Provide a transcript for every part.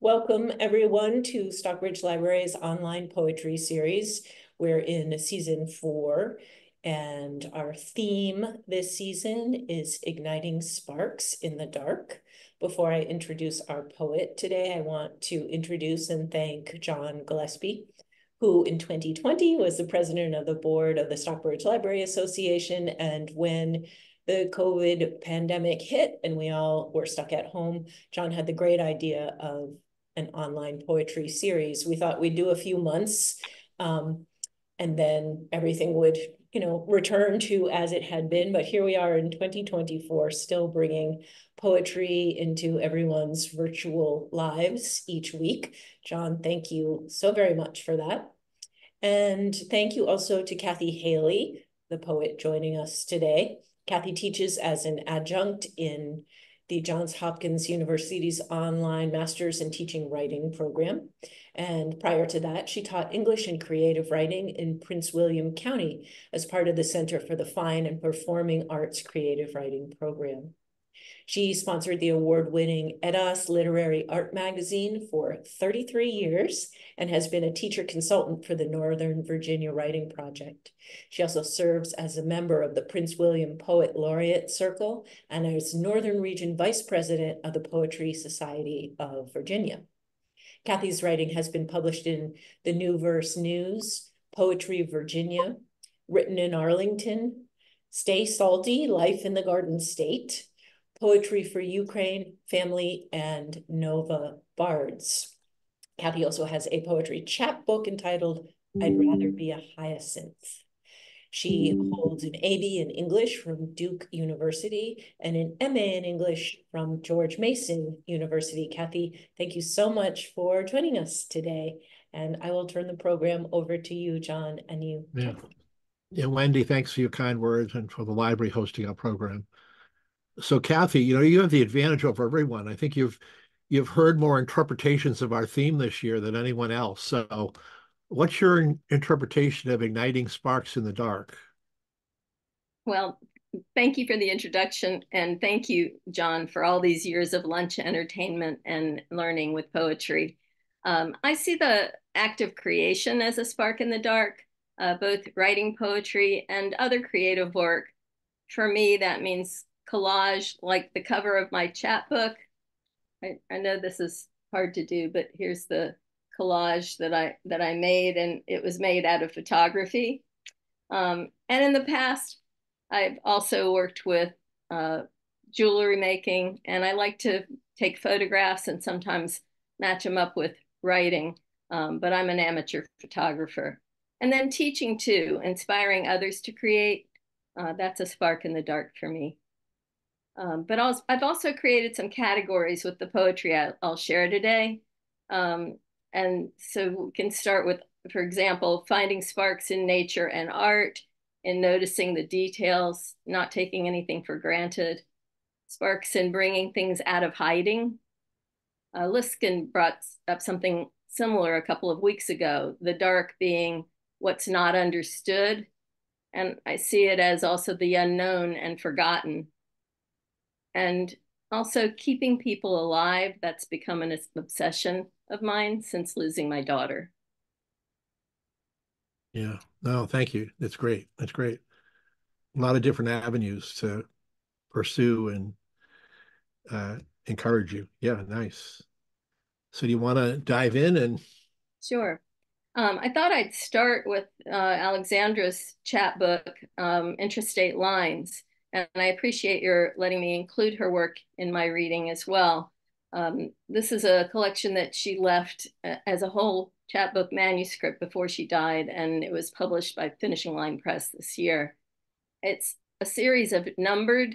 Welcome, everyone, to Stockbridge Library's online poetry series. We're in season 4, and our theme this season is Igniting Sparks in the Dark. Before I introduce our poet today, I want to introduce and thank John Gillespie, who in 2020 was the president of the board of the Stockbridge Library Association. And when the COVID pandemic hit and we all were stuck at home, John had the great idea of an online poetry series. We thought we'd do a few months, and then everything would, return to as it had been. But here we are in 2024, still bringing poetry into everyone's virtual lives each week. John, thank you so very much for that. And thank you also to Cathy Hailey, the poet joining us today. Cathy teaches as an adjunct in the Johns Hopkins University's online Master's in Teaching Writing program. And prior to that, she taught English and creative writing in Prince William County as part of the Center for the Fine and Performing Arts Creative Writing program. She sponsored the award-winning EDAS Literary Art Magazine for 33 years and has been a teacher consultant for the Northern Virginia Writing Project. She also serves as a member of the Prince William Poet Laureate Circle and as Northern Region Vice President of the Poetry Society of Virginia. Cathy's writing has been published in the New Verse News, Poetry Virginia, Written in Arlington, Stay Salty, Life in the Garden State, Poetry for Ukraine, Family, and Nova Bards. Cathy also has a poetry chapbook entitled I'd Rather Be a Hyacinth. She holds an AB in English from Duke University and an MA in English from George Mason University. Cathy, thank you so much for joining us today. And I will turn the program over to you, John, and you. Yeah. Yeah, Wendy, thanks for your kind words and for the library hosting our program. So, Cathy, you have the advantage over everyone. I think you've heard more interpretations of our theme this year than anyone else. So, what's your interpretation of igniting sparks in the dark? Well, thank you for the introduction, and thank you, John, for all these years of lunch entertainment and learning with poetry. I see the act of creation as a spark in the dark, both writing poetry and other creative work. For me, that means collage, like the cover of my chapbook. I know this is hard to do, but here's the collage that I made, and it was made out of photography. And in the past, I've also worked with jewelry making, and I like to take photographs and sometimes match them up with writing, but I'm an amateur photographer. And then teaching too, inspiring others to create, that's a spark in the dark for me. But I've also created some categories with the poetry I'll share today. And so we can start with, for example, finding sparks in nature and art, in noticing the details, not taking anything for granted, sparks in bringing things out of hiding. Liskin brought up something similar a couple of weeks ago, the dark being what's not understood. And I see it as also the unknown and forgotten. And also keeping people alive, that's become an obsession of mine since losing my daughter. Yeah, no, thank you. That's great. That's great. A lot of different avenues to pursue and encourage you. Yeah, nice. So do you want to dive in and? Sure. I thought I'd start with Alexandra's chapbook, Intrastate Lines. And I appreciate your letting me include her work in my reading as well. This is a collection that she left as a whole chapbook manuscript before she died, and it was published by Finishing Line Press this year. It's a series of numbered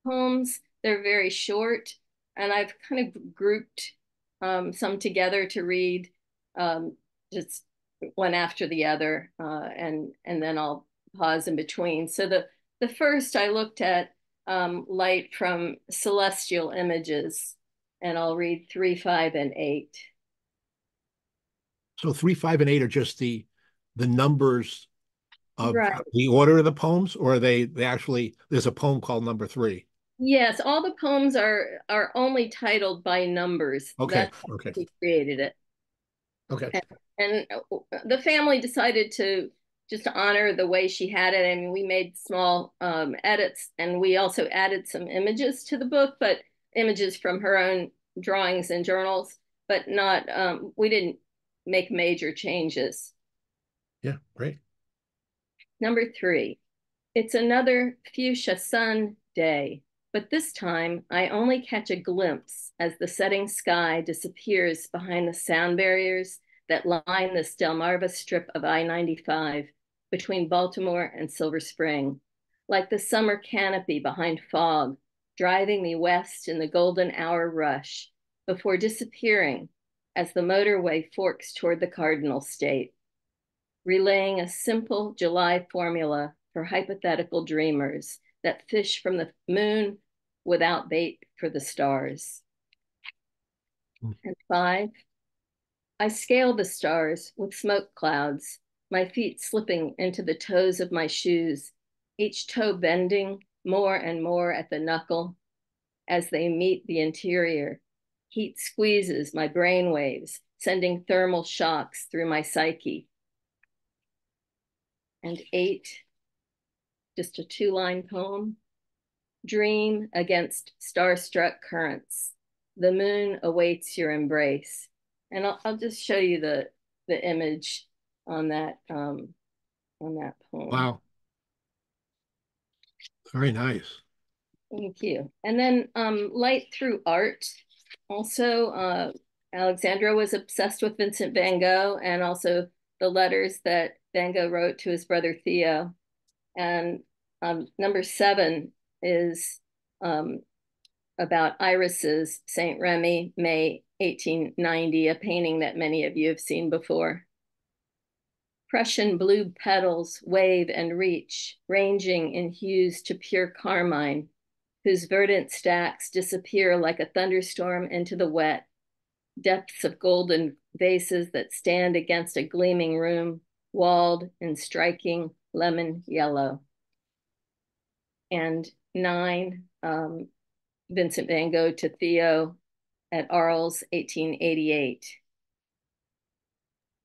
poems. They're very short, and I've kind of grouped some together to read just one after the other, and then I'll pause in between. So the first I looked at light from celestial images, and I'll read 3, 5, and 8. So 3, 5, and 8 are just the numbers of Right. the order of the poems, or are they actually, there's a poem called number 3? Yes, all the poems are only titled by numbers. Okay, That's how okay, we created it. okay. And the family decided to just honor the way she had it. I mean, we made small edits, and we also added some images to the book, but images from her own drawings and journals, but not, we didn't make major changes. Yeah, great. Number 3, it's another fuchsia sun day, but this time I only catch a glimpse as the setting sky disappears behind the sound barriers that line the Delmarva strip of I-95 between Baltimore and Silver Spring, like the summer canopy behind fog, driving me west in the golden hour rush before disappearing as the motorway forks toward the Cardinal State, relaying a simple July formula for hypothetical dreamers that fish from the moon without bait for the stars. Mm. And 5, I scale the stars with smoke clouds, my feet slipping into the toes of my shoes, each toe bending more and more at the knuckle as they meet the interior. Heat squeezes my brain waves, sending thermal shocks through my psyche. And 8, just a 2-line poem. Dream against starstruck currents. The moon awaits your embrace. And I'll just show you the image on that poem. Wow, very nice. Thank you. And then light through art. Also, Alexandra was obsessed with Vincent van Gogh and also the letters that Van Gogh wrote to his brother Theo. And number 7 is about irises, Saint Remy, May 1890, a painting that many of you have seen before. Prussian blue petals wave and reach, ranging in hues to pure carmine, whose verdant stacks disappear like a thunderstorm into the wet, depths of golden vases that stand against a gleaming room, walled in striking lemon yellow. And 9, Vincent van Gogh to Theo at Arles, 1888.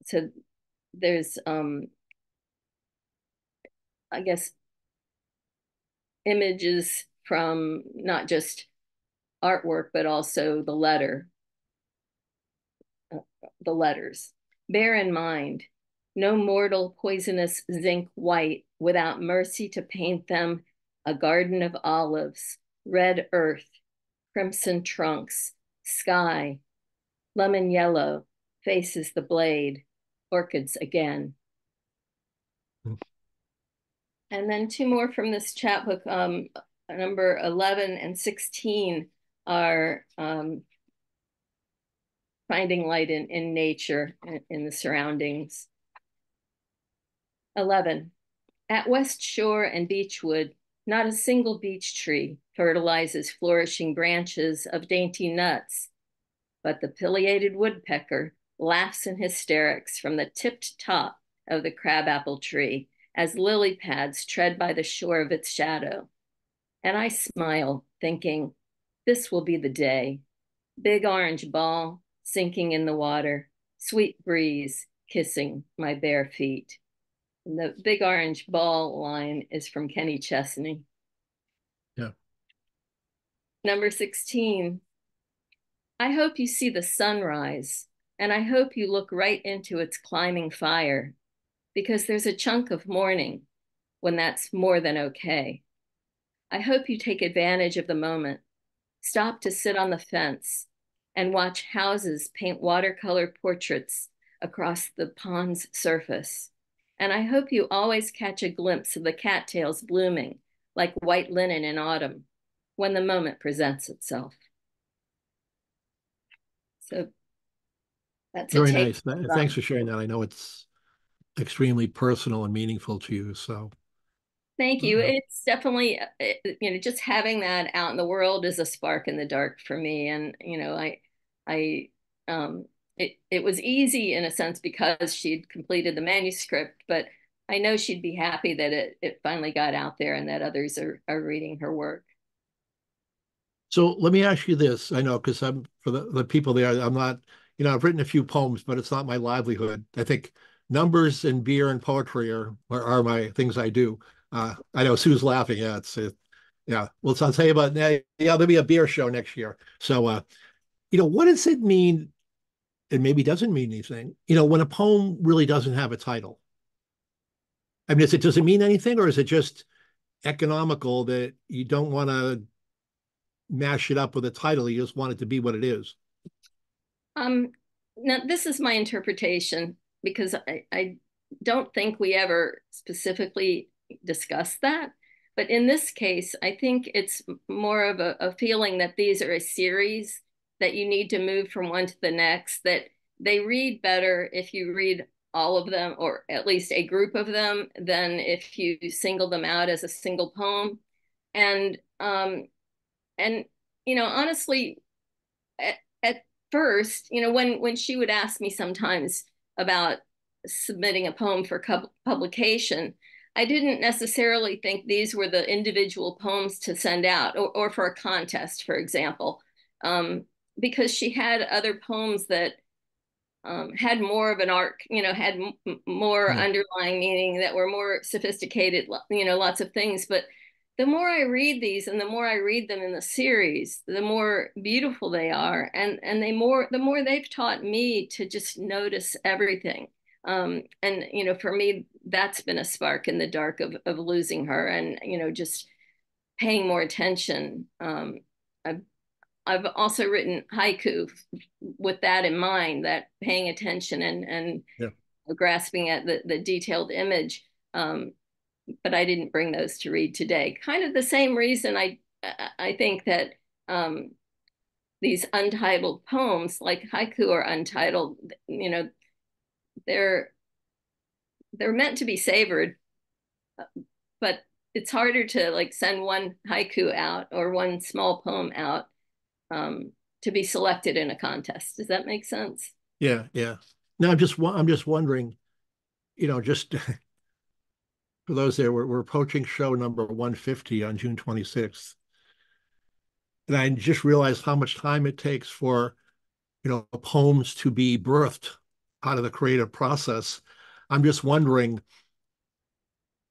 So there's, I guess, images from not just artwork, but also the letters. Bear in mind, no mortal poisonous zinc white without mercy to paint them a garden of olives, red earth, crimson trunks, sky, lemon yellow, faces the blade, orchids again. Mm. And then 2 more from this chapbook, number 11 and 16 are finding light in nature, in the surroundings. 11, at West Shore and Beechwood, not a single beech tree fertilizes flourishing branches of dainty nuts, but the pileated woodpecker laughs in hysterics from the tipped top of the crabapple tree as lily pads tread by the shore of its shadow. And I smile, thinking, this will be the day. Big orange ball sinking in the water, sweet breeze kissing my bare feet. And the big orange ball line is from Kenny Chesney. Yeah. Number 16, I hope you see the sunrise, and I hope you look right into its climbing fire, because there's a chunk of morning when that's more than okay. I hope you take advantage of the moment, stop to sit on the fence and watch houses paint watercolor portraits across the pond's surface. And I hope you always catch a glimpse of the cattails blooming like white linen in autumn when the moment presents itself. So that's a Very take. nice. Thanks for sharing that. I know it's extremely personal and meaningful to you. So, Thank you. It's definitely, just having that out in the world is a spark in the dark for me. And, I, it was easy in a sense because she'd completed the manuscript, but I know she'd be happy that it finally got out there and that others are reading her work. So let me ask you this. I know because I'm for the people there, I'm not, I've written a few poems, but it's not my livelihood. I think numbers and beer and poetry are my things I do. I know Sue's laughing. Yeah, yeah. Well, so I'll tell you about yeah, there'll be a beer show next year. So what does it mean? It maybe doesn't mean anything, when a poem really doesn't have a title. I mean, does it mean anything, or is it just economical that you don't want to mash it up with a title? You just want it to be what it is. Um, Now, this is my interpretation because I don't think we ever specifically discussed that. But in this case, I think it's more of a feeling that these are a series that you need to move from one to the next, that they read better if you read all of them, or at least a group of them, than if you single them out as a single poem. And and honestly, at first, when she would ask me sometimes about submitting a poem for publication, I didn't necessarily think these were the individual poems to send out, or for a contest, for example, um, because she had other poems that had more of an arc, had more Yeah. underlying meaning, that were more sophisticated, lots of things. But the more I read these, and the more I read them in the series, the more beautiful they are, and the more they've taught me to just notice everything. And for me, that's been a spark in the dark of losing her, and just paying more attention. I've I've also written haiku with that in mind, that paying attention and Yeah. grasping at the detailed image. But I didn't bring those to read today. Kind of the same reason I think that these untitled poems, like haiku, are untitled. They're they're meant to be savored, but it's harder to like send one haiku out or one small poem out, to be selected in a contest. Does that make sense? Yeah. Yeah. Now I'm just wondering, just for those there, we're approaching show number 150 on June 26th. And I just realized how much time it takes for, poems to be birthed out of the creative process. I'm just wondering,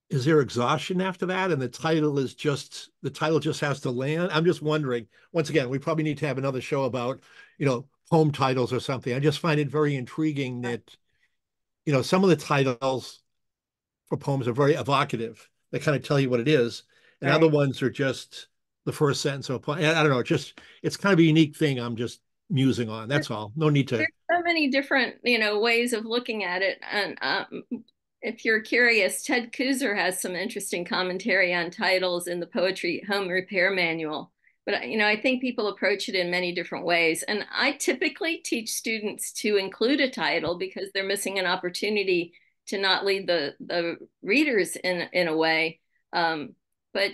is there exhaustion after that? And the title just has to land. I'm just wondering, once again, we probably need to have another show about, poem titles or something. I just find it very intriguing that, some of the titles for poems are very evocative. They kind of tell you what it is. And other Right. ones are just the first sentence of a poem. I don't know, it's kind of a unique thing I'm just musing on. That's all. No need to. There's so many different, ways of looking at it. And if you're curious, Ted Kooser has some interesting commentary on titles in the Poetry Home Repair Manual. But, I think people approach it in many different ways. And I typically teach students to include a title because they're missing an opportunity to not lead the readers in a way. But,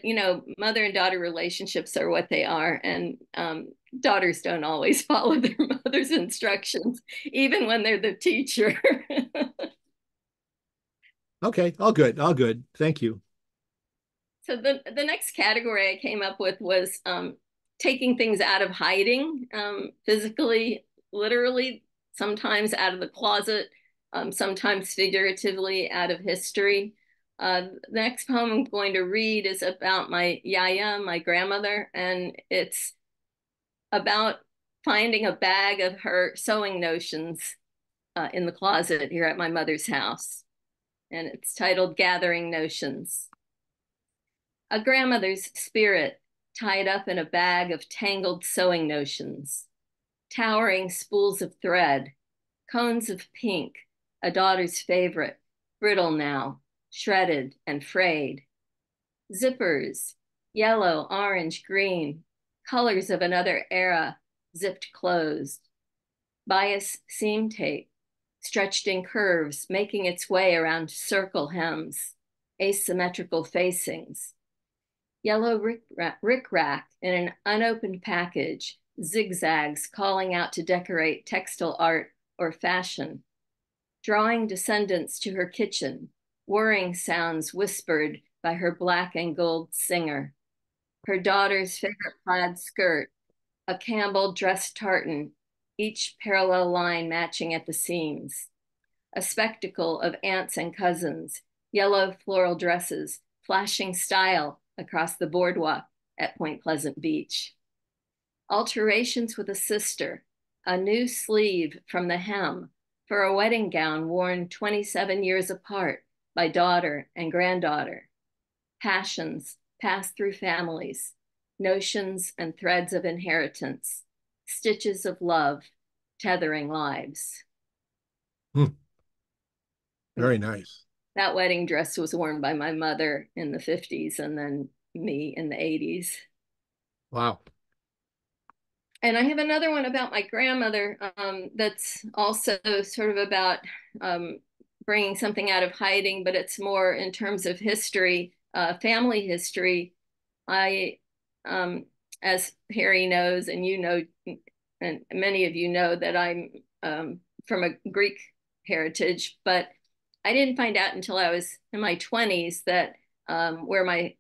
mother and daughter relationships are what they are. And daughters don't always follow their mother's instructions, even when they're the teacher. Okay, all good, all good. Thank you. So the next category I came up with was taking things out of hiding, physically, literally, sometimes out of the closet, sometimes figuratively out of history. The next poem I'm going to read is about my yaya, my grandmother, and it's about finding a bag of her sewing notions in the closet here at my mother's house. And it's titled Gathering Notions. A grandmother's spirit tied up in a bag of tangled sewing notions, towering spools of thread, cones of pink, a daughter's favorite, brittle now, shredded and frayed, zippers, yellow, orange, green, colors of another era, zipped closed, bias seam tape, stretched in curves, making its way around circle hems, asymmetrical facings, yellow rick-rack in an unopened package, zigzags calling out to decorate textile art or fashion, drawing descendants to her kitchen, whirring sounds whispered by her black and gold singer, her daughter's favorite plaid skirt, a Campbell dress tartan, each parallel line matching at the seams, a spectacle of aunts and cousins, yellow floral dresses, flashing style across the boardwalk at Point Pleasant Beach. Alterations with a sister, a new sleeve from the hem for a wedding gown worn 27 years apart by daughter and granddaughter. Passions passed through families, notions and threads of inheritance, stitches of love, tethering lives. Hmm. Very nice. That wedding dress was worn by my mother in the 50s and then me in the 80s. Wow. And I have another one about my grandmother that's also sort of about bringing something out of hiding, but it's more in terms of history, family history. I, as Harry knows, and you know, and many of you know that I'm from a Greek heritage, but I didn't find out until I was in my 20s that where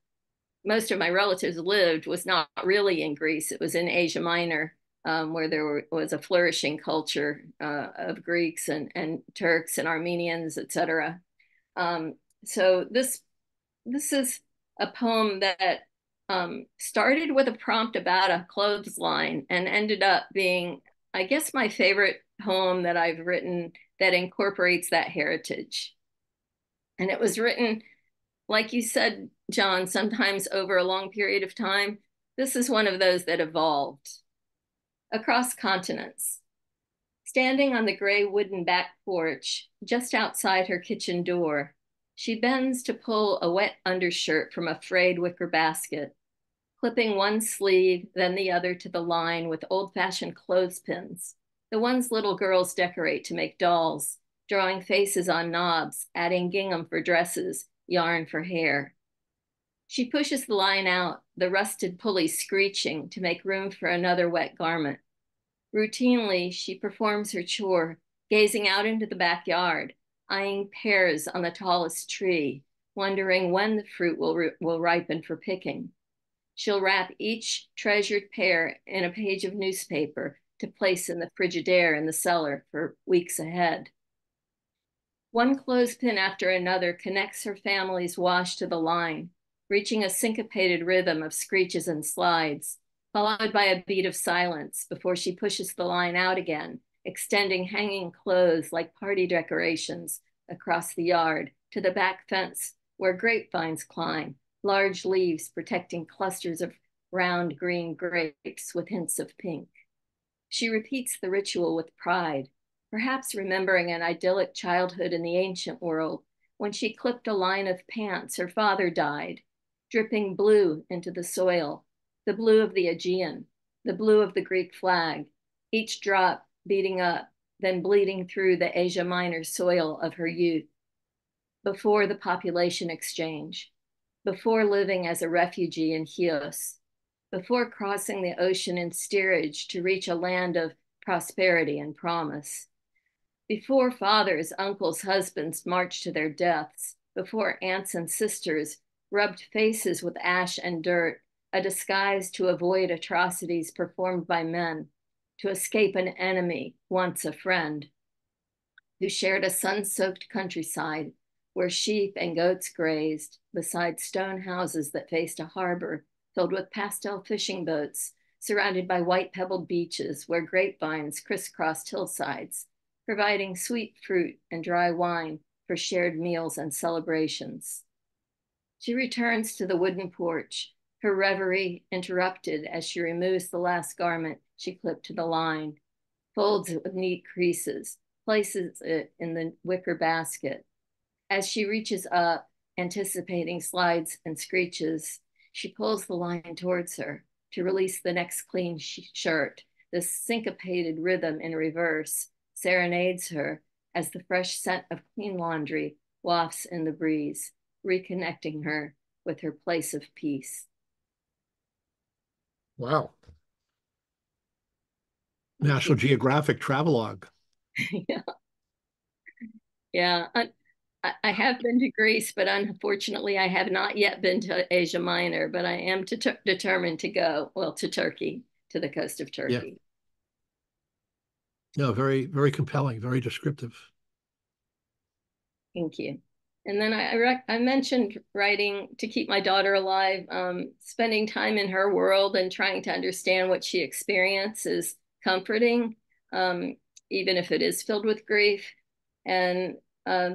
most of my relatives lived was not really in Greece. It was in Asia Minor, where was a flourishing culture of Greeks and Turks and Armenians, etc. So this is a poem that started with a prompt about a clothesline and ended up being, I guess, my favorite poem that I've written that incorporates that heritage. And it was written, like you said, John, sometimes over a long period of time. This is one of those that evolved across continents. Standing on the gray wooden back porch, just outside her kitchen door, she bends to pull a wet undershirt from a frayed wicker basket, clipping one sleeve, then the other to the line with old-fashioned clothespins, the ones little girls decorate to make dolls, drawing faces on knobs, adding gingham for dresses, yarn for hair. She pushes the line out, the rusted pulley screeching to make room for another wet garment. Routinely, she performs her chore, gazing out into the backyard, eyeing pears on the tallest tree, wondering when the fruit will ripen for picking. She'll wrap each treasured pear in a page of newspaper to place in the Frigidaire in the cellar for weeks ahead. One clothespin after another connects her family's wash to the line, reaching a syncopated rhythm of screeches and slides, followed by a beat of silence before she pushes the line out again, extending hanging clothes like party decorations across the yard to the back fence where grapevines climb, large leaves protecting clusters of round green grapes with hints of pink. She repeats the ritual with pride, perhaps remembering an idyllic childhood in the ancient world when she clipped a line of pants her father dyed, dripping blue into the soil, the blue of the Aegean, the blue of the Greek flag, each drop beating up, then bleeding through the Asia Minor soil of her youth, before the population exchange, before living as a refugee in Chios, before crossing the ocean in steerage to reach a land of prosperity and promise, before fathers, uncles, husbands marched to their deaths, before aunts and sisters rubbed faces with ash and dirt, a disguise to avoid atrocities performed by men, to escape an enemy, once a friend, who shared a sun-soaked countryside where sheep and goats grazed beside stone houses that faced a harbor filled with pastel fishing boats, surrounded by white pebbled beaches where grapevines crisscrossed hillsides, providing sweet fruit and dry wine for shared meals and celebrations. She returns to the wooden porch, her reverie interrupted as she removes the last garment she clipped to the line, folds it with neat creases, places it in the wicker basket. As she reaches up, anticipating slides and screeches, she pulls the line towards her to release the next clean shirt. The syncopated rhythm in reverse serenades her as the fresh scent of clean laundry wafts in the breeze, reconnecting her with her place of peace. Wow. National Geographic travelogue. Yeah. Yeah. I have been to Greece, but unfortunately, I have not yet been to Asia Minor, but I am determined to go, well, to Turkey, to the coast of Yeah. Turkey. No, very, very compelling, very descriptive. Thank you. And then I mentioned writing to keep my daughter alive, spending time in her world and trying to understand what she experiences comforting, um, even if it is filled with grief. And uh,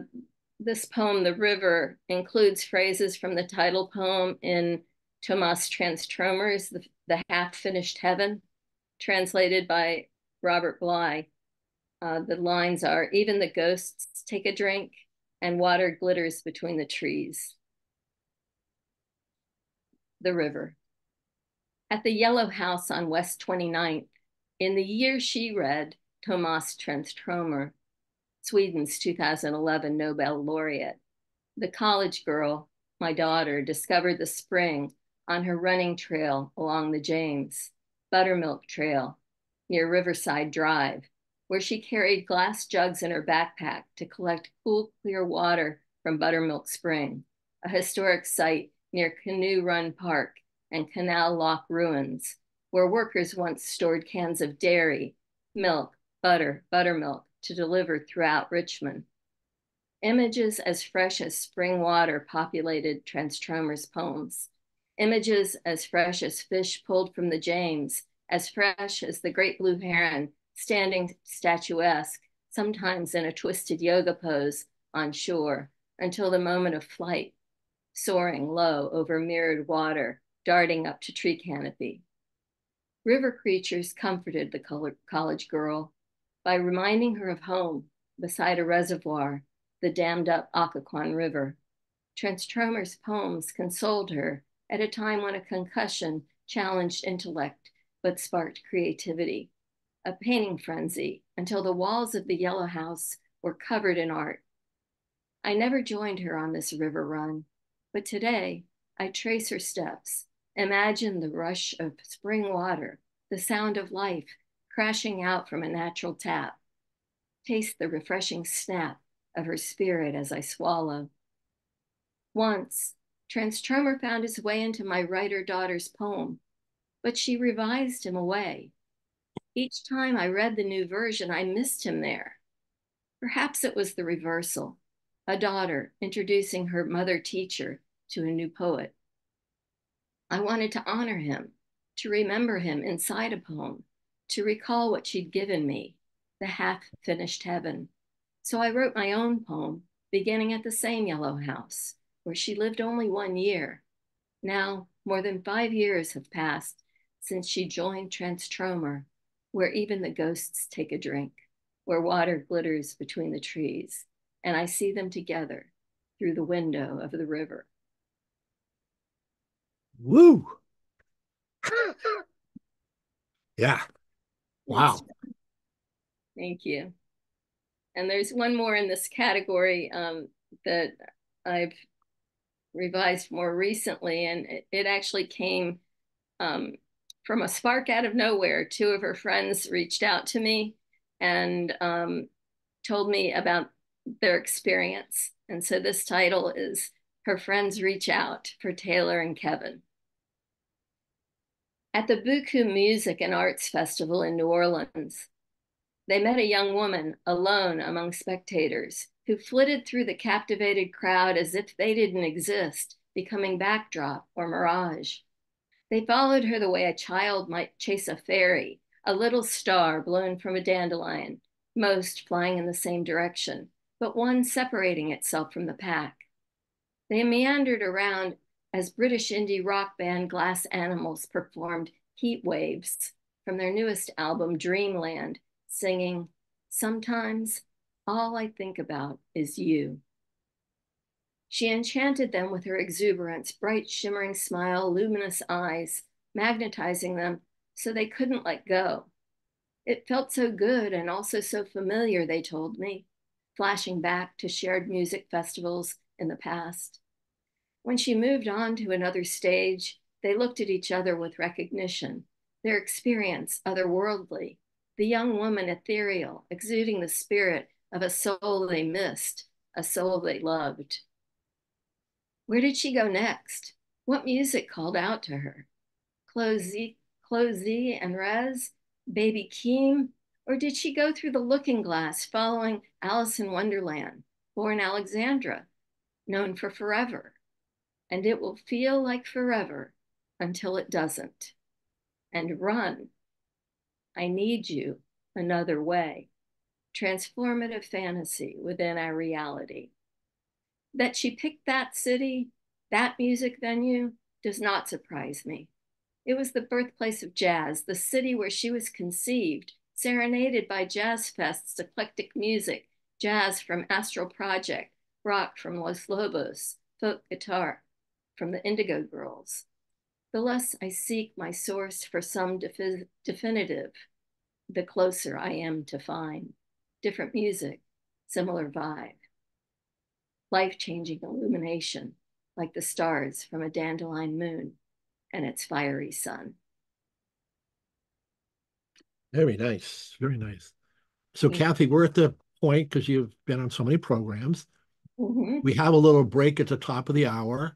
this poem, The River, includes phrases from the title poem in Thomas Transtromer's The Half-Finished Heaven, translated by Robert Bly. The lines are, even the ghosts take a drink, and water glitters between the trees. The River. At the Yellow House on West 29th, in the year she read, Thomas Transtromer, Sweden's 2011 Nobel laureate, the college girl, my daughter, discovered the spring on her running trail along the James, Buttermilk Trail, near Riverside Drive, where she carried glass jugs in her backpack to collect cool, clear water from Buttermilk Spring, a historic site near Canoe Run Park and Canal Lock ruins, where workers once stored cans of dairy, milk, butter, buttermilk to deliver throughout Richmond. Images as fresh as spring water populated Transtromer's poems. Images as fresh as fish pulled from the James, as fresh as the great blue heron standing statuesque, sometimes in a twisted yoga pose on shore, until the moment of flight, soaring low over mirrored water, darting up to tree canopy. River creatures comforted the college girl by reminding her of home beside a reservoir, the dammed up Occoquan River. Transtromer's poems consoled her at a time when a concussion challenged intellect but sparked creativity, a painting frenzy until the walls of the Yellow House were covered in art. I never joined her on this river run, but today I trace her steps, imagine the rush of spring water, the sound of life crashing out from a natural tap, taste the refreshing snap of her spirit as I swallow. Once, Transtromer found his way into my writer-daughter's poem, but she revised him away. Each time I read the new version, I missed him there. Perhaps it was the reversal, a daughter introducing her mother teacher to a new poet. I wanted to honor him, to remember him inside a poem, to recall what she'd given me, the half-finished heaven. So I wrote my own poem, beginning at the same Yellow House, where she lived only 1 year. Now, more than 5 years have passed since she joined Transtromer, where even the ghosts take a drink, where water glitters between the trees, and I see them together through the window of the river. Woo! Yeah. Thanks. Wow. Thank you. And there's one more in this category that I've revised more recently, and it actually came from a spark out of nowhere. Two of her friends reached out to me and told me about their experience. And so this title is Her Friends Reach Out for Taylor and Kevin. At the Buku Music and Arts Festival in New Orleans, they met a young woman alone among spectators who flitted through the captivated crowd as if they didn't exist, becoming backdrop or mirage. They followed her the way a child might chase a fairy, a little star blown from a dandelion, most flying in the same direction, but one separating itself from the pack. They meandered around as British indie rock band Glass Animals performed Heat Waves from their newest album, Dreamland, singing, "Sometimes all I think about is you." She enchanted them with her exuberance, bright, shimmering smile, luminous eyes, magnetizing them so they couldn't let go. It felt so good and also so familiar, they told me, flashing back to shared music festivals in the past. When she moved on to another stage, they looked at each other with recognition, their experience otherworldly, the young woman ethereal, exuding the spirit of a soul they missed, a soul they loved. Where did she go next? What music called out to her? Closey, Closey and Rez, Baby Keem, or did she go through the looking glass following Alice in Wonderland, born Alexandra, known for forever? And it will feel like forever until it doesn't. And run, I need you another way. Transformative fantasy within our reality. That she picked that city, that music venue, does not surprise me. It was the birthplace of jazz, the city where she was conceived, serenaded by Jazz Fest's eclectic music, jazz from Astral Project, rock from Los Lobos, folk guitar from the Indigo Girls. The less I seek my source for some definitive, the closer I am to find. Different music, similar vibe. Life-changing illumination, like the stars from a dandelion moon and its fiery sun. Very nice. Very nice. So, Mm-hmm. Cathy, we're at the point, because you've been on so many programs, Mm-hmm. we have a little break at the top of the hour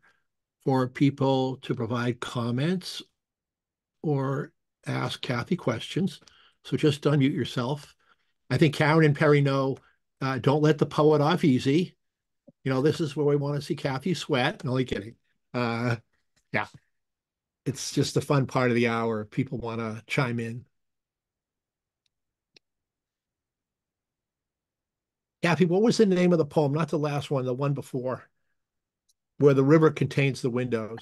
for people to provide comments or ask Cathy questions. So just unmute yourself. I think Karen and Perry know, don't let the poet off easy. You know, this is where we want to see Cathy sweat. No, only kidding. Yeah, it's just the fun part of the hour. People want to chime in. Cathy, what was the name of the poem? Not the last one, the one before, where the river contains the windows.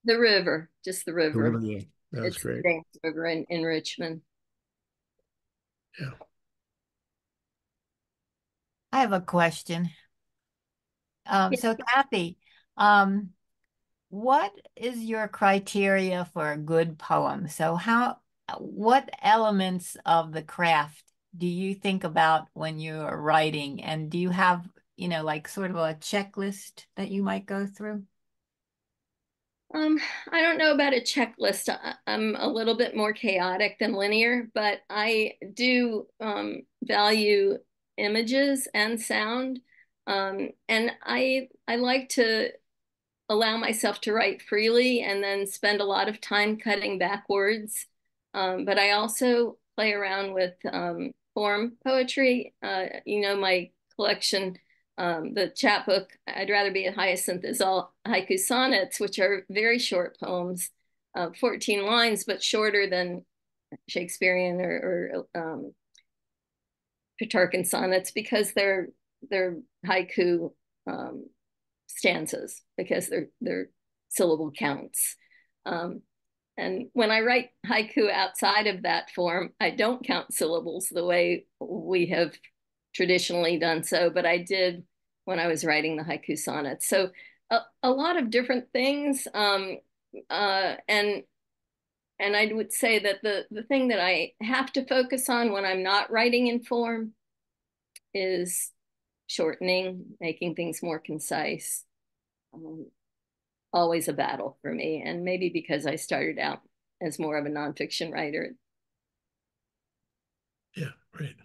The river, just the The river. river, yeah, that was It's the great. James River in Richmond. Yeah. I have a question. Yeah. So Cathy, um, what is your criteria for a good poem? So what elements of the craft do you think about when you're writing? And do you have, like sort of a checklist that you might go through? Um, I don't know about a checklist. I'm a little bit more chaotic than linear, but I do value images and sound. And I like to allow myself to write freely and then spend a lot of time cutting back words. But I also play around with form poetry. My collection, the chapbook, I'd Rather Be a Hyacinth, is all haiku sonnets, which are very short poems, 14 lines, but shorter than Shakespearean or Petrarchan sonnets because they're haiku stanzas because they're syllable counts. Um, and when I write haiku outside of that form, I don't count syllables the way we have traditionally done so, but I did when I was writing the haiku sonnets. So a lot of different things. And I would say that the thing that I have to focus on when I'm not writing in form is shortening, making things more concise. Um, Always a battle for me, and maybe because I started out as more of a nonfiction writer. Yeah, right.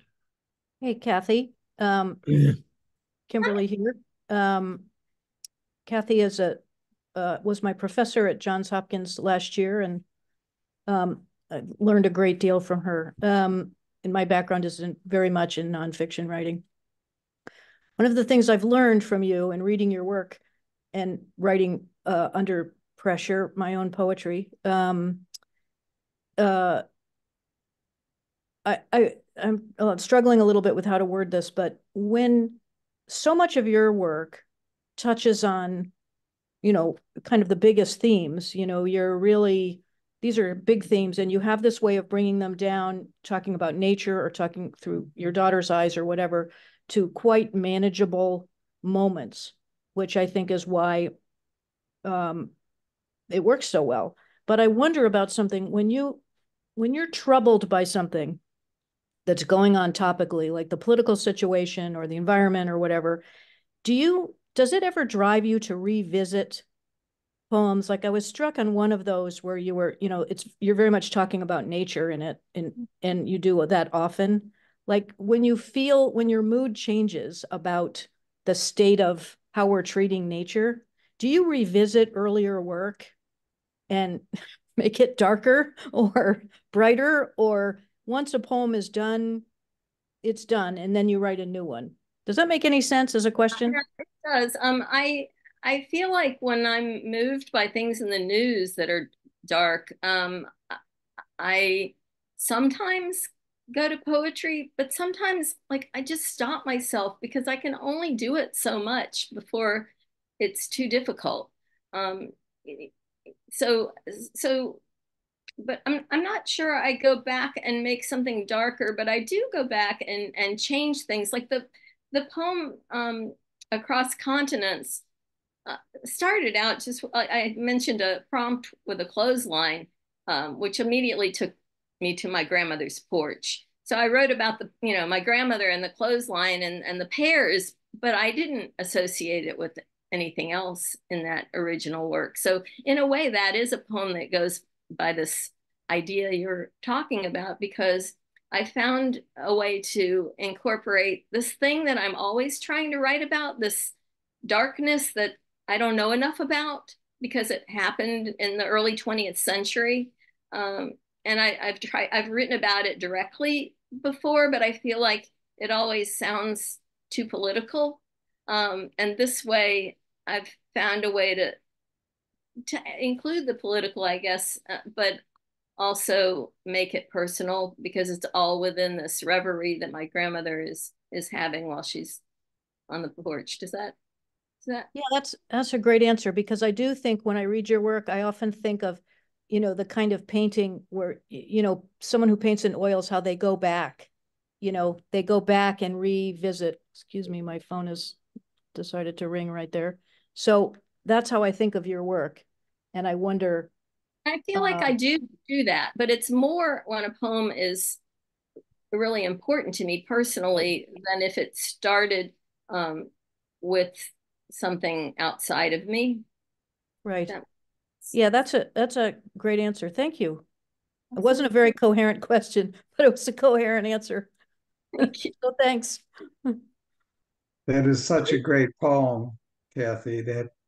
Hey, Cathy. Kimberly here. Cathy was my professor at Johns Hopkins last year, and I learned a great deal from her. And my background is very much in nonfiction writing. One of the things I've learned from you and reading your work and writing under pressure, my own poetry, I'm struggling a little bit with how to word this, but when so much of your work touches on, kind of the biggest themes, these are big themes, and you have this way of bringing them down, talking about nature or talking through your daughter's eyes or whatever, to quite manageable moments, which I think is why it works so well. But I wonder about something when you're troubled by something that's going on topically, like the political situation or the environment or whatever, does it ever drive you to revisit poems? Like I was struck on one of those where you were, you're very much talking about nature in it, and you do that often. Like when your mood changes about the state of how we're treating nature, do you revisit earlier work and make it darker or brighter? Or once a poem is done, it's done, and then you write a new one? Does that make any sense as a question? Yeah, it does. I feel like when I'm moved by things in the news that are dark, I sometimes go to poetry, but sometimes like I just stop myself because I can only do it so much before it's too difficult. Um, so so but I'm not sure I go back and make something darker, but I do go back and change things. Like the poem Across Continents started out just I mentioned a prompt with a clothesline, which immediately took me to my grandmother's porch. So I wrote about the my grandmother and the clothesline and the pears, but I didn't associate it with anything else in that original work. So in a way, that is a poem that goes by this idea you're talking about, because I found a way to incorporate this thing that I'm always trying to write about, this darkness that I don't know enough about because it happened in the early 20th century. And I've written about it directly before, but I feel like it always sounds too political. And this way, I've found a way to include the political, I guess, but also make it personal because it's all within this reverie that my grandmother is having while she's on the porch. Does that? Yeah, that's a great answer, because I do think when I read your work, I often think of, the kind of painting where, someone who paints in oils, how they go back, they go back and revisit. Excuse me, my phone has decided to ring right there. So that's how I think of your work. And I wonder, I feel like I do that, but it's more when a poem is really important to me personally than if it started with something outside of me. right. That, Yeah, that's a great answer. Thank you. It so wasn't a very coherent question, but it was a coherent answer. thank you. So thanks. That is such a great poem, Cathy.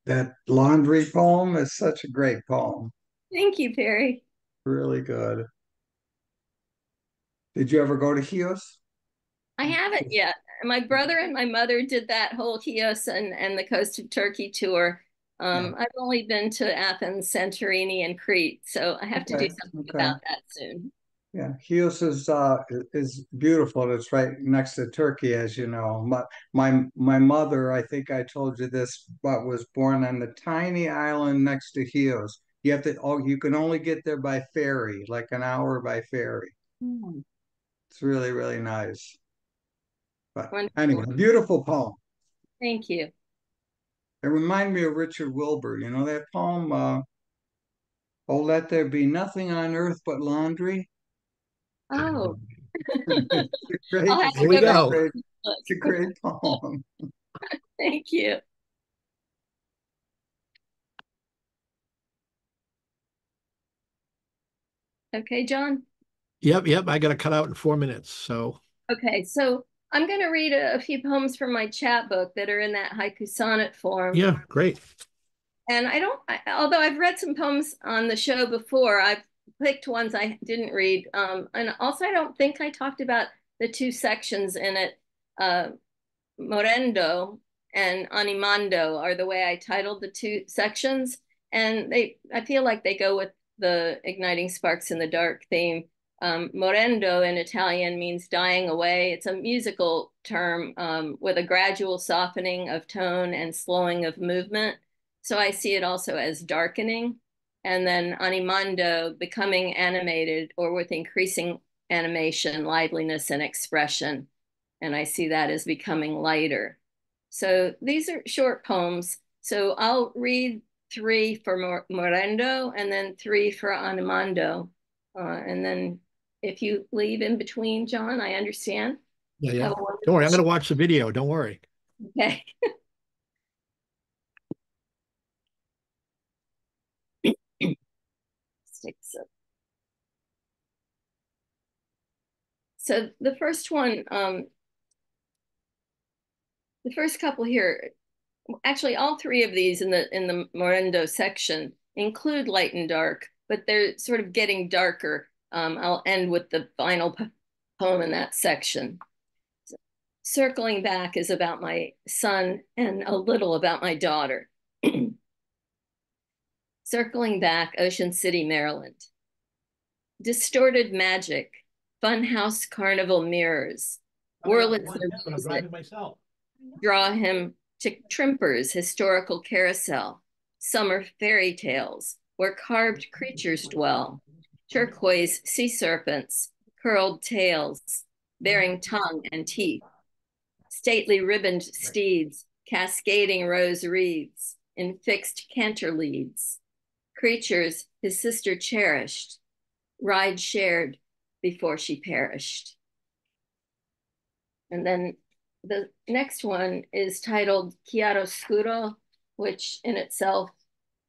That laundry poem is such a great poem. Thank you, Perry. Really good. Did you ever go to Chios? I haven't yet. My brother and my mother did that whole Chios and the coast of Turkey tour. Yeah. I've only been to Athens, Santorini, and Crete, so I have to do Okay. something Okay. about that soon. Yeah. Chios is beautiful. It's right next to Turkey, as you know. My mother, I think I told you this, but was born on the tiny island next to Chios. You can only get there by ferry, like an hour by ferry. Hmm. It's really, really nice. But anyway, Wonderful. beautiful poem. Thank you. It reminded me of Richard Wilbur. You know that poem, "Oh, let there be nothing on earth but laundry." Oh, It's a I'll great, have it's to Here a we go back great, go. great, and look. it's a great poem. Thank you. Okay, John. Yep. I got to cut out in 4 minutes. So Okay, so I'm going to read a few poems from my chat book that are in that haiku sonnet form. yeah, great. And although I've read some poems on the show before, I've picked ones I didn't read. And also, I don't think I talked about the two sections in it. Uh, Morendo and Animando are the way I titled the two sections. And I feel like they go with the Igniting Sparks in the Dark theme. Morendo in Italian means dying away. It's a musical term with a gradual softening of tone and slowing of movement. So I see it also as darkening. And then animando, becoming animated or with increasing animation, liveliness, and expression. And I see that as becoming lighter. So these are short poems. So I'll read three for Morendo and then three for Animando. And then if you leave in between, John, I understand. Yeah. Have a Don't worry. wonderful I'm going to watch the video. Don't worry. Okay. Sticks up. So the first one The first couple here, actually all three of these in the Morendo section include light and dark, but they're sort of getting darker. I'll end with the final poem in that section. Circling Back is about my son and a little about my daughter. Circling Back, Ocean City, Maryland. Distorted magic, funhouse carnival mirrors, Wurlitzer music, draw him to Trimper's historical carousel, summer fairy tales where carved creatures dwell, turquoise sea serpents, curled tails, bearing tongue and teeth, stately ribboned steeds, cascading rose wreaths in fixed canter leads, creatures his sister cherished, ride shared before she perished. And then the next one is titled Chiaroscuro, which in itself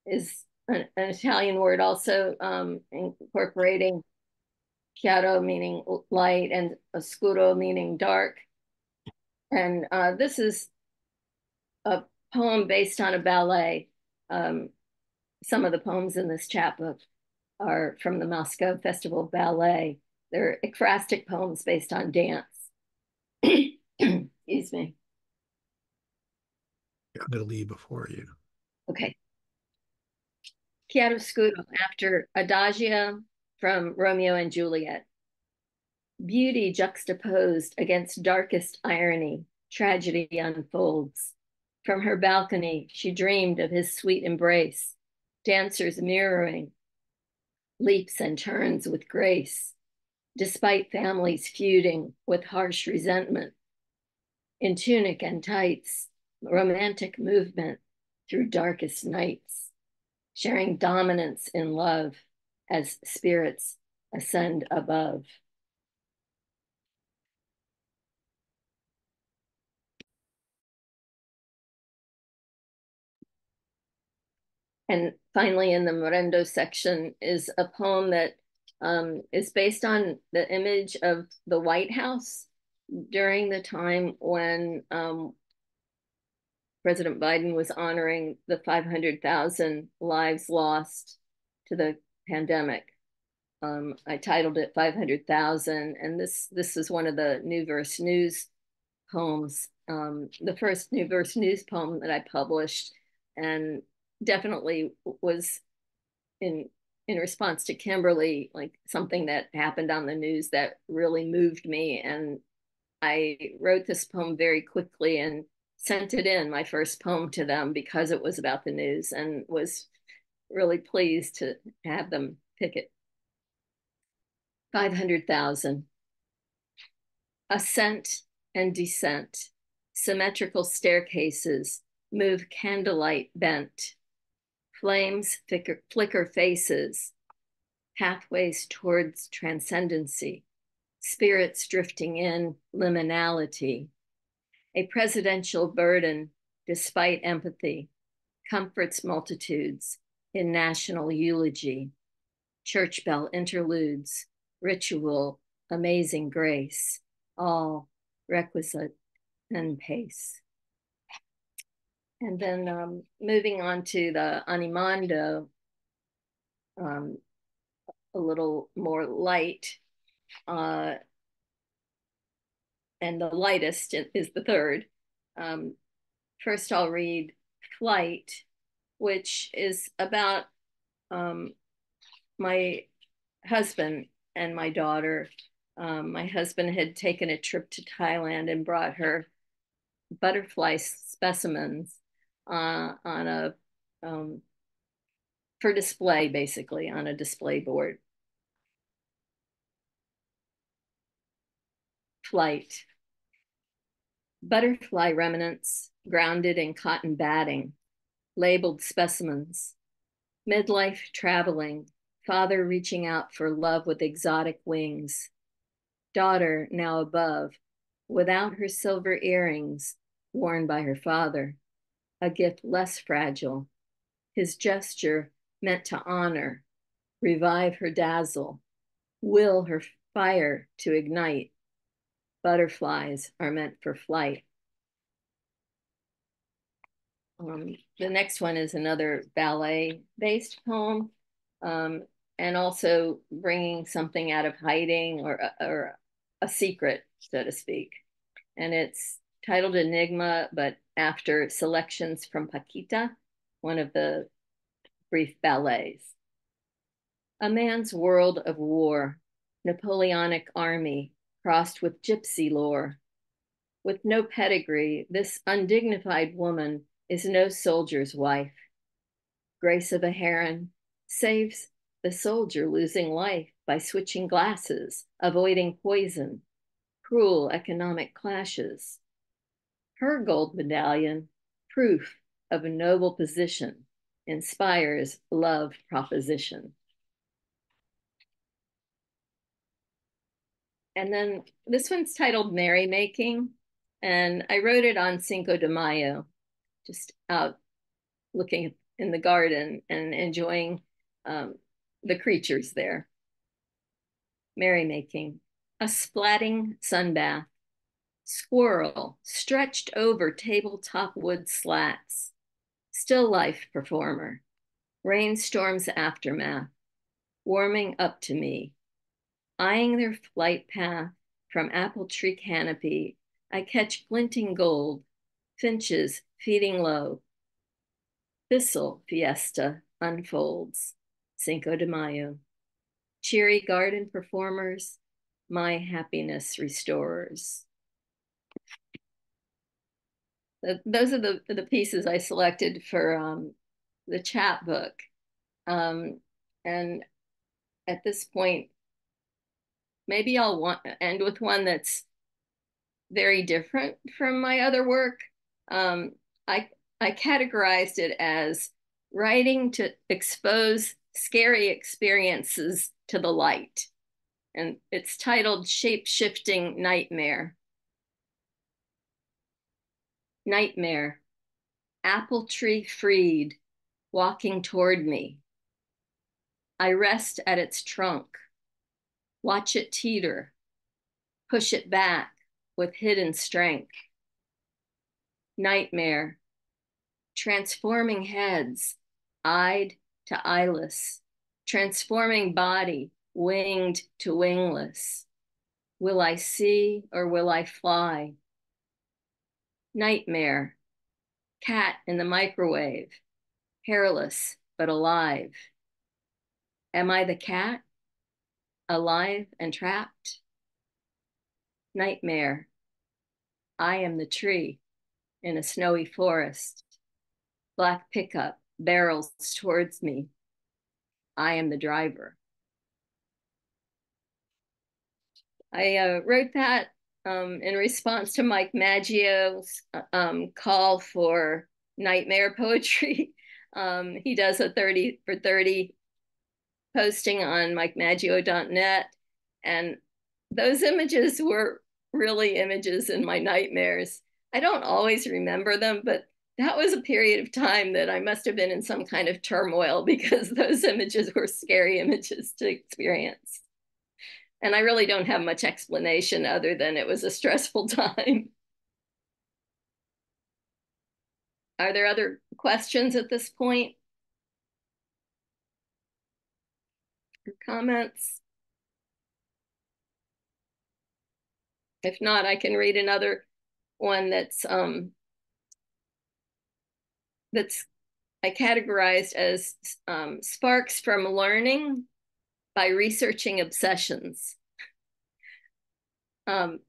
is an Italian word also, incorporating chiaro meaning light and oscuro meaning dark. And this is a poem based on a ballet. Some of the poems in this chapbook are from the Moscow Festival of Ballet. They're ekphrastic poems based on dance. Excuse me. I'm going to leave before you. Okay. Chiaroscuro, after Adagia from Romeo and Juliet. Beauty juxtaposed against darkest irony, tragedy unfolds. From her balcony, she dreamed of his sweet embrace, dancers mirroring, leaps and turns with grace, despite families feuding with harsh resentment. In tunic and tights, romantic movement through darkest nights, sharing dominance in love as spirits ascend above. And finally, in the Morendo section is a poem that is based on the image of the White House during the time when President Biden was honoring the 500,000 lives lost to the pandemic. I titled it 500,000, and this is one of the New Verse News poems, the first New Verse News poem that I published, and definitely was in response to Kimberly, like something that happened on the news that really moved me. And I wrote this poem very quickly and sent it in, my first poem, to them because it was about the news, and was really pleased to have them pick it. 500,000. Ascent and descent, symmetrical staircases move candlelight bent. Flames flicker faces, pathways towards transcendency, spirits drifting in liminality. A presidential burden, despite empathy, comforts multitudes in national eulogy. Church bell interludes, ritual, amazing grace, all requisite and pace. And then moving on to the Animando, a little more light, and the lightest is the third. First, I'll read Flight, which is about my husband and my daughter. My husband had taken a trip to Thailand and brought her butterfly specimens on a for display, basically on a display board. Flight. Butterfly remnants grounded in cotton batting, labeled specimens, midlife traveling, father reaching out for love with exotic wings, daughter now above, without her silver earrings worn by her father, a gift less fragile, his gesture meant to honor, revive her dazzle, will her fire to ignite. Butterflies are meant for flight. The next one is another ballet-based poem, and also bringing something out of hiding or a secret, so to speak. And it's titled Enigma, but after selections from Paquita, one of the brief ballets. A man's world of war, Napoleonic army crossed with gypsy lore. With no pedigree, this undignified woman is no soldier's wife. Grace of a heron saves the soldier losing life by switching glasses, avoiding poison, cruel economic clashes. Her gold medallion, proof of a noble position, inspires love proposition. And then this one's titled Merrymaking, and I wrote it on Cinco de Mayo, just out looking in the garden and enjoying the creatures there. Merrymaking, a splatting sunbath, squirrel stretched over tabletop wood slats, still life performer, rainstorm's aftermath, warming up to me, eyeing their flight path from apple tree canopy, I catch glinting gold, finches feeding low. Thistle fiesta unfolds, Cinco de Mayo. Cheery garden performers, my happiness restorers. Those are the pieces I selected for the chapbook. And at this point, maybe I'll end with one that's very different from my other work. I categorized it as writing to expose scary experiences to the light. And it's titled Shape-Shifting Nightmare. Nightmare, apple tree freed, walking toward me. I rest at its trunk, watch it teeter, push it back with hidden strength. Nightmare, transforming heads, eyed to eyeless, transforming body, winged to wingless. Will I see or will I fly? Nightmare, cat in the microwave, hairless but alive. Am I the cat, alive and trapped? Nightmare, I am the tree in a snowy forest. Black pickup barrels towards me. I am the driver. I wrote that in response to Mike Maggio's call for nightmare poetry. He does a 30 for 30 posting on mikemaggio.net, and those images were really images in my nightmares. I don't always remember them, but that was a period of time that I must have been in some kind of turmoil because those images were scary images to experience. And I really don't have much explanation other than it was a stressful time. Are there other questions at this point? Or comments? If not, I can read another one that's I categorized as sparks from learning by researching obsessions. For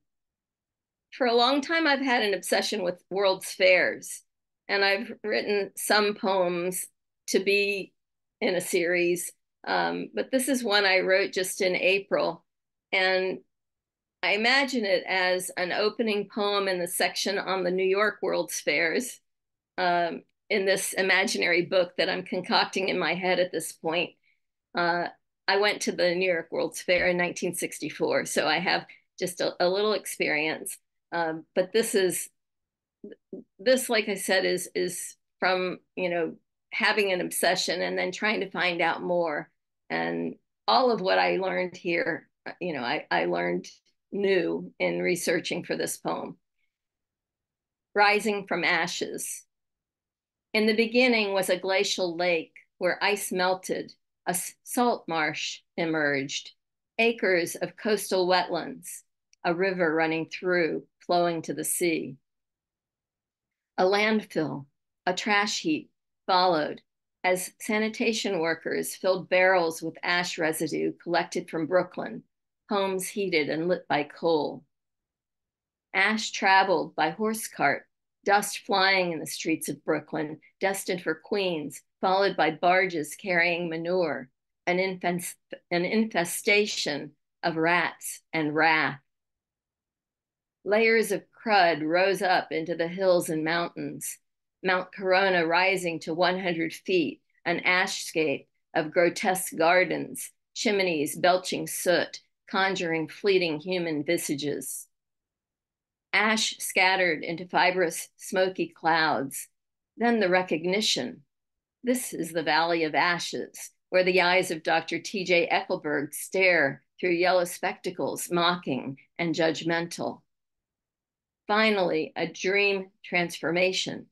a long time, I've had an obsession with World's Fairs, and I've written some poems to be in a series, but this is one I wrote just in April, and I imagine it as an opening poem in the section on the New York World's Fairs, in this imaginary book that I'm concocting in my head at this point. I went to the New York World's Fair in 1964, so I have just a little experience. But this, like I said, is from, having an obsession and then trying to find out more. And all of what I learned here, I learned new in researching for this poem. Rising from ashes. In the beginning was a glacial lake where ice melted, a salt marsh emerged, acres of coastal wetlands, a river running through, flowing to the sea. A landfill, a trash heap followed as sanitation workers filled barrels with ash residue collected from Brooklyn, homes heated and lit by coal. Ash traveled by horse cart, dust flying in the streets of Brooklyn, destined for Queens, followed by barges carrying manure, an infestation of rats and wrath. Layers of crud rose up into the hills and mountains, Mount Corona rising to 100 feet, an ashscape of grotesque gardens, chimneys belching soot, conjuring fleeting human visages. Ash scattered into fibrous, smoky clouds. Then the recognition. This is the Valley of Ashes, where the eyes of Dr. T.J. Eckelberg stare through yellow spectacles, mocking and judgmental. Finally, a dream transformation,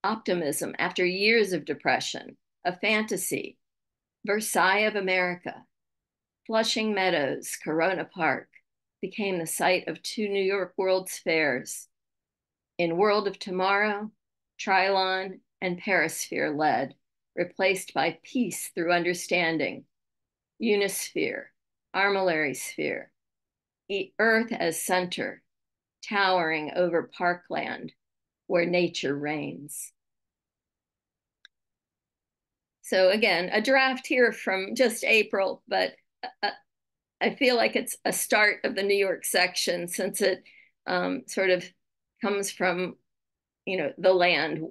optimism after years of depression, a fantasy, Versailles of America, Flushing Meadows, Corona Park, became the site of 2 New York World's Fairs. In World of Tomorrow, Trilon and Perisphere led, replaced by Peace Through Understanding, Unisphere, Armillary Sphere, Earth as center, towering over parkland where nature reigns. So again, a draft here from just April, but I feel like it's a start of the New York section since it sort of comes from, you know, the land,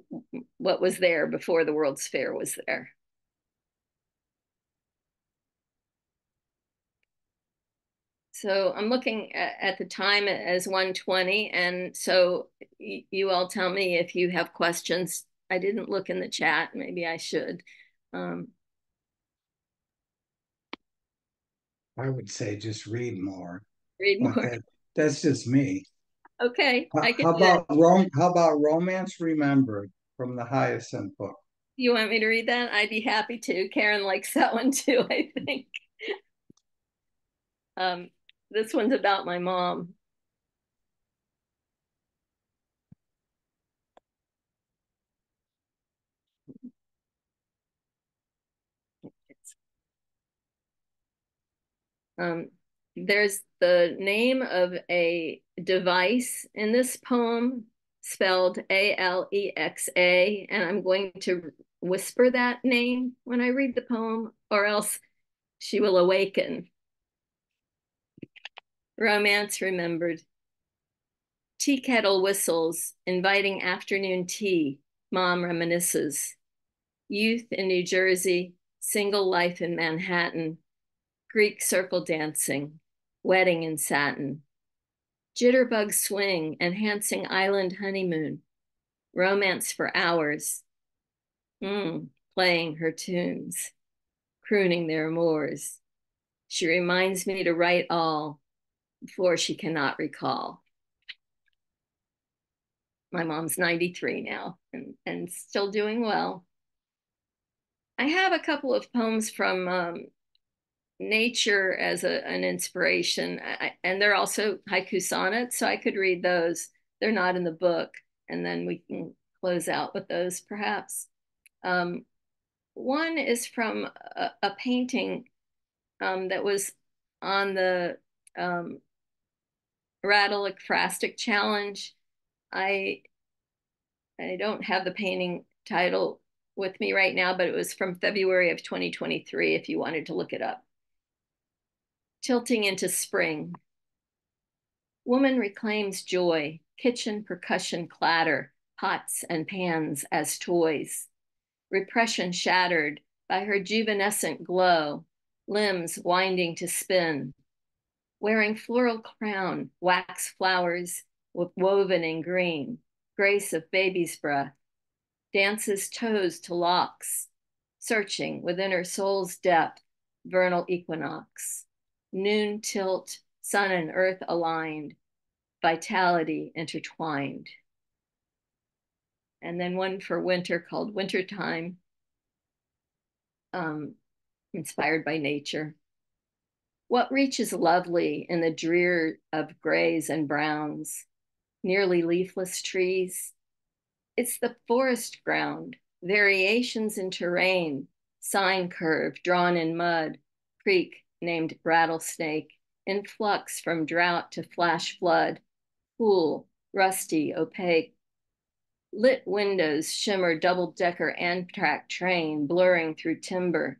what was there before the World's Fair was there. So I'm looking at the time as 1:20, and so you all tell me if you have questions. I didn't look in the chat, maybe I should. I would say just read more. Read more. That's just me. Okay, I can How do that. about how about Romance Remembered from the Hyacinth book? You want me to read that? I'd be happy to. Karen likes that one too, I think. This one's about my mom. There's the name of a device in this poem spelled Alexa, and I'm going to whisper that name when I read the poem, or else she will awaken. Romance Remembered. Tea kettle whistles, inviting afternoon tea, mom reminisces. Youth in New Jersey, single life in Manhattan, Greek circle dancing, wedding in satin, jitterbug swing, enhancing island honeymoon, romance for hours, playing her tunes, crooning their amours. She reminds me to write all before she cannot recall. My mom's 93 now and still doing well. I have a couple of poems from nature as an inspiration, and they're also haiku sonnets, so I could read those. They're not in the book, and then we can close out with those perhaps. One is from a painting that was on the Radolic-Frastic Challenge. I don't have the painting title with me right now, but it was from February of 2023 if you wanted to look it up. Tilting into spring. Woman reclaims joy, kitchen percussion clatter, pots and pans as toys. Repression shattered by her juvenescent glow, limbs winding to spin. Wearing floral crown, wax flowers woven in green, grace of baby's breath. Dances toes to locks, searching within her soul's depth, vernal equinox. Noon tilt, sun and earth aligned, vitality intertwined. and then one for winter called Wintertime, inspired by nature. What reaches lovely in the drear of grays and browns, nearly leafless trees? It's the forest ground, variations in terrain, sign curve drawn in mud, creek named Rattlesnake, in flux from drought to flash flood, cool, rusty, opaque. Lit windows shimmer double-decker Amtrak train blurring through timber,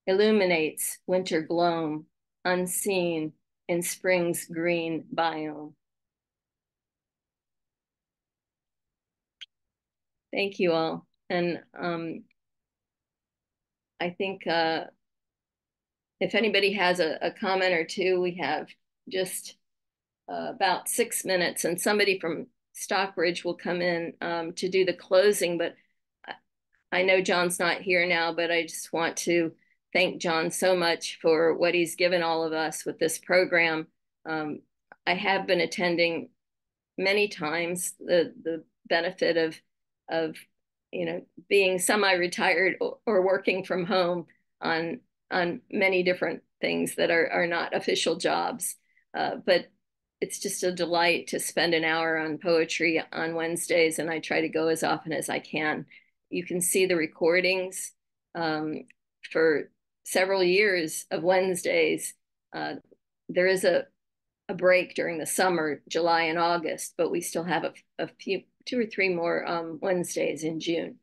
illuminates winter gloam, unseen in spring's green biome. Thank you all. And I think if anybody has a comment or two, we have just about 6 minutes, and somebody from Stockbridge will come in to do the closing. But I know John's not here now, but I just want to thank John so much for what he's given all of us with this program. I have been attending many times, the benefit of being semi-retired or working from home on many different things that are not official jobs. But it's just a delight to spend an hour on poetry on Wednesdays, and I try to go as often as I can. You can see the recordings for several years of Wednesdays. There is a break during the summer, July and August, but we still have a few, 2 or 3 more Wednesdays in June.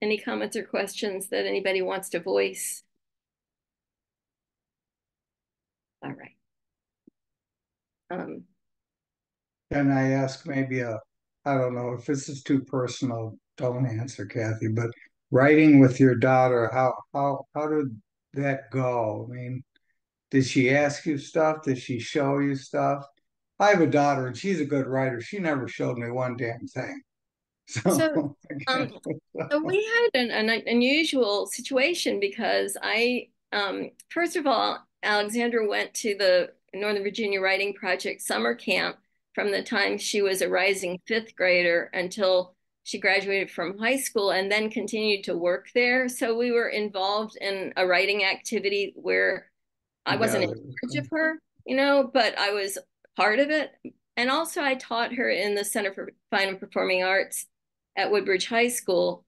Any comments or questions that anybody wants to voice? All right. Can I ask maybe I don't know if this is too personal, don't answer, Cathy, but writing with your daughter, how did that go? I mean, did she ask you stuff? Did she show you stuff? I have a daughter and she's a good writer. She never showed me one damn thing. So, So so we had an unusual situation because first of all, Alexandra went to the Northern Virginia Writing Project summer camp from the time she was a rising 5th grader until she graduated from high school, and then continued to work there. So we were involved in a writing activity where I wasn't in charge of her, but I was part of it. And also I taught her in the Center for Fine and Performing Arts at Woodbridge High School,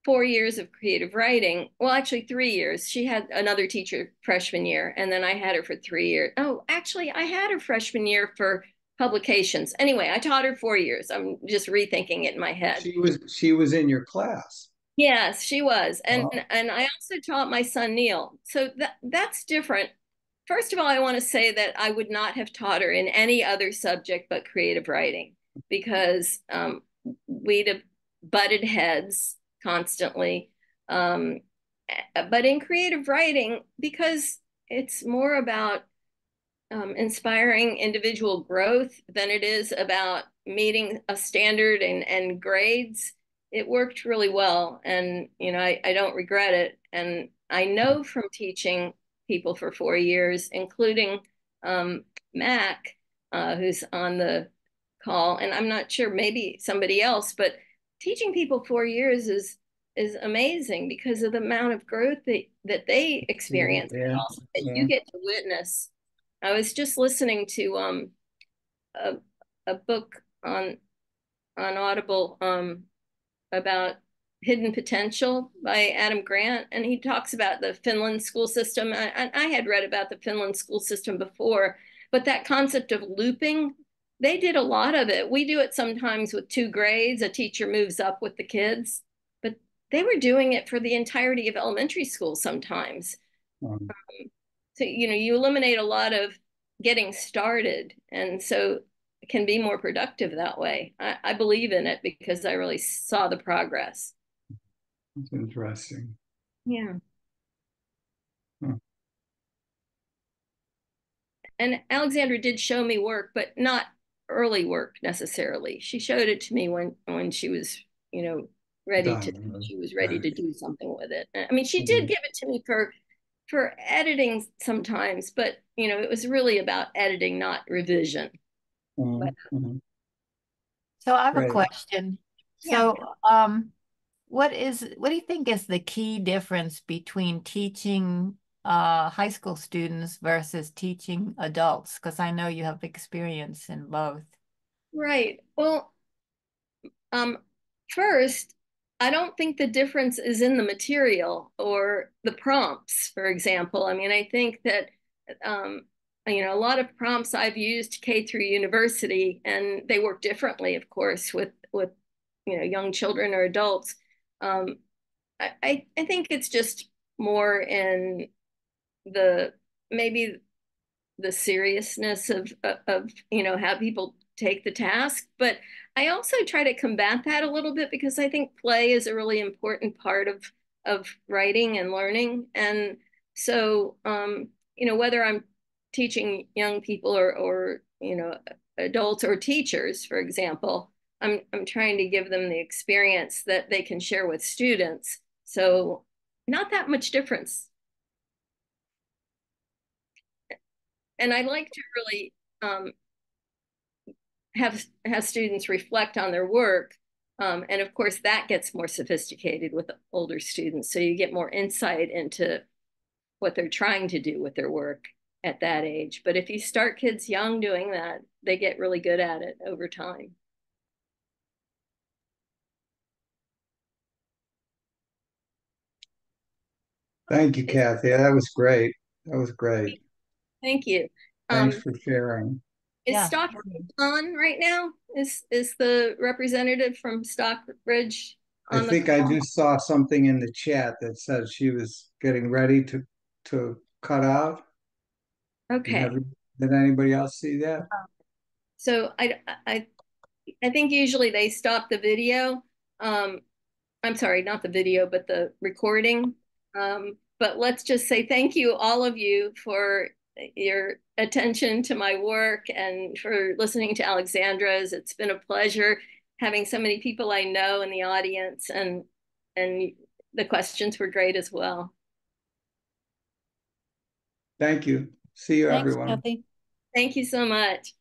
4 years of creative writing. Well, actually 3 years. She had another teacher freshman year, and then I had her for 3 years. Oh, actually, I had her freshman year for publications. Anyway, I taught her 4 years. I'm just rethinking it in my head. She was in your class. Yes, she was. And Wow. and I also taught my son Neil. So that's different. First of all, I want to say that I would not have taught her in any other subject but creative writing, because we'd have butted heads constantly. But in creative writing, because it's more about inspiring individual growth than it is about meeting a standard and grades, it worked really well. And, I don't regret it. And I know from teaching people for 4 years, including Mac, who's on the call, and I'm not sure, maybe somebody else, but teaching people 4 years is amazing because of the amount of growth that they experience, Yeah, and also that yeah. you get to witness. I was just listening to a book on Audible about hidden potential by Adam Grant, and he talks about the Finland school system. I had read about the Finland school system before, but that concept of looping, they did a lot of it. We do it sometimes with 2 grades. A teacher moves up with the kids, but they were doing it for the entirety of elementary school sometimes. So, you eliminate a lot of getting started, and so it can be more productive that way. I believe in it because I really saw the progress. That's interesting. Yeah. Huh. And Alexandra did show me work, but not early work necessarily. She showed it to me when she was, ready to do something with it. I mean, she did give it to me for editing sometimes, but it was really about editing, not revision. Mm-hmm. So I have a Great. question. Yeah. So, what do you think is the key difference between teaching high school students versus teaching adults? Because I know you have experience in both. Right. Well, Um, first, I don't think the difference is in the material or the prompts, for example. I mean, I think that um, a lot of prompts I've used K through university, and they work differently, of course, with young children or adults. Um, I think it's just more in the maybe the seriousness of how people take the task, but I also try to combat that a little bit because I think play is a really important part of writing and learning. And so whether I'm teaching young people or adults or teachers, for example, I'm trying to give them the experience that they can share with students. So not that much difference. And I like to really um, have students reflect on their work. And of course, that gets more sophisticated with older students. So you get more insight into what they're trying to do with their work at that age. But if you start kids young doing that, they get really good at it over time. Thank you, Cathy. That was great. That was great. Thank you. Thanks Um, for sharing. is Yeah. Stockbridge on right now? Is the representative from Stockbridge I on the think I call? just saw something in the chat that said she was getting ready to cut out. Okay. Did anybody else see that? So I think usually they stop the video. Um, I'm sorry, not the video, but the recording. But let's just say thank you, all of you, for your attention to my work and for listening to Alexandra's. It's been a pleasure having so many people I know in the audience, and the questions were great as well. Thank you. See you, Thanks, everyone. Cathy. Thank you so much.